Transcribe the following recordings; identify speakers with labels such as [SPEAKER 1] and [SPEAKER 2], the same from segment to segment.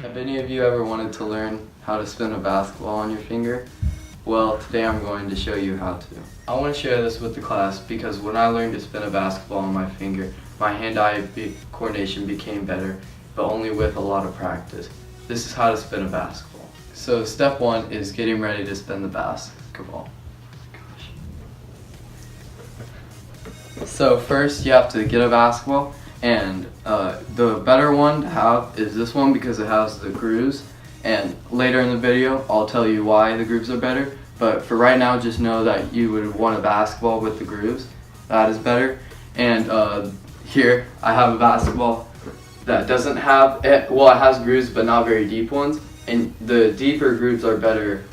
[SPEAKER 1] Have any of you ever wanted to learn how to spin a basketball on your finger? Well, today I'm going to show you how to. I want to share this with the class because when I learned to spin a basketball on my finger, my hand-eye coordination became better, but only with a lot of practice. This is how to spin a basketball. So step one is getting ready to spin the basketball. So first you have to get a basketball, and the better one to have is this one because it has the grooves, and later in the video I'll tell you why the grooves are better, but for right now just know that you would want a basketball with the grooves. That is better. And here I have a basketball that doesn't have it, well, it has grooves but not very deep ones, and the deeper grooves are better.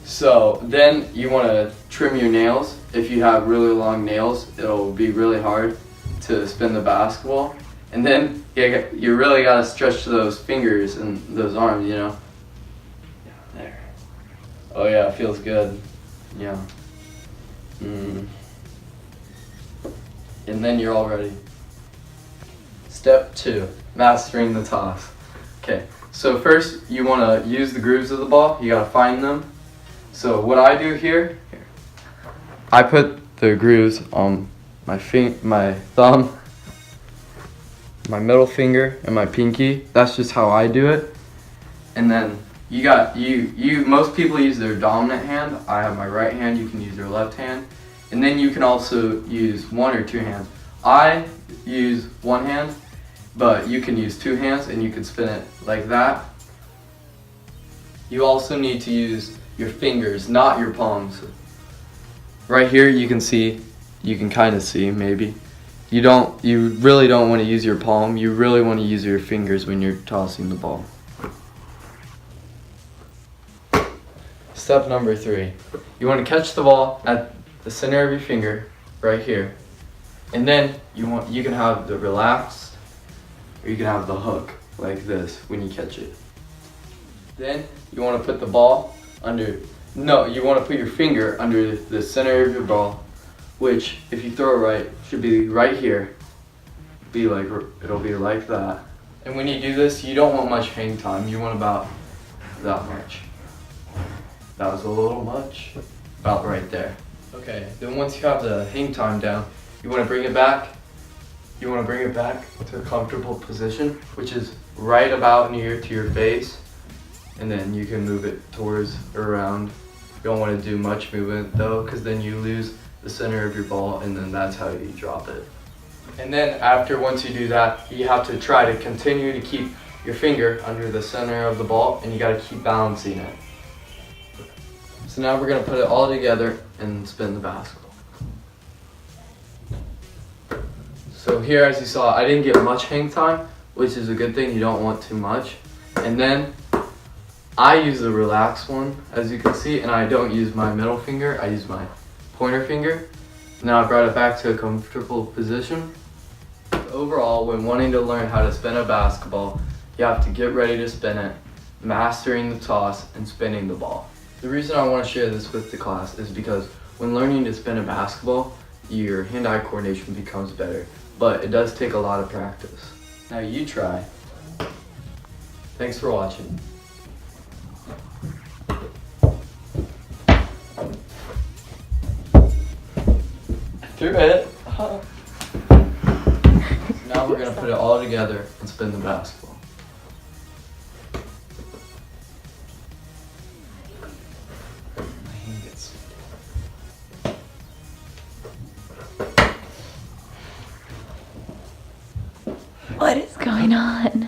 [SPEAKER 1] So then you want to trim your nails. If you have really long nails, it'll be really hard to spin the basketball. And then you really got to stretch those fingers and those arms, you know. There. Oh yeah, it feels good. Yeah. And then you're all ready. Step 2, mastering the toss. Okay, so first you want to use the grooves of the ball. You got to find them. So what I do here, I put the grooves on my thumb, my middle finger, and my pinky. That's just how I do it. And then most people use their dominant hand. I have my right hand. You can use your left hand. And then you can also use one or two hands. I use one hand, but you can use two hands and you can spin it like that. You also need to use your fingers, not your palms. Right here you can see, you can kind of see maybe. You really don't want to use your palm. You really want to use your fingers when you're tossing the ball. Step number 3. You want to catch the ball at the center of your finger, right here. And then you can have the relaxed, or you can have the hook, like this, when you catch it. Then you want to put the ball you want to put your finger under the center of your ball, which if you throw it right, should be right here. It'll be like that. And when you do this, you don't want much hang time. You want about that much. That was a little much. About right there. Okay, then once you have the hang time down, you want to bring it back. You want to bring it back to a comfortable position, which is right about near to your face. And then you can move it towards or around. You don't want to do much movement though, because then you lose the center of your ball, and then that's how you drop it. And then once you do that, you have to try to continue to keep your finger under the center of the ball, and you got to keep balancing it. So now we're going to put it all together and spin the basketball. So here, as you saw, I didn't get much hang time, which is a good thing. You don't want too much. And then I use the relaxed one, as you can see, and I don't use my middle finger, I use my pointer finger. Now I brought it back to a comfortable position. Overall, when wanting to learn how to spin a basketball, you have to get ready to spin it, mastering the toss, and spinning the ball. The reason I want to share this with the class is because when learning to spin a basketball, your hand-eye coordination becomes better, but it does take a lot of practice. Now you try. Thanks for watching. Through it. Now we're going to put it all together and spin the basketball.
[SPEAKER 2] What is going on?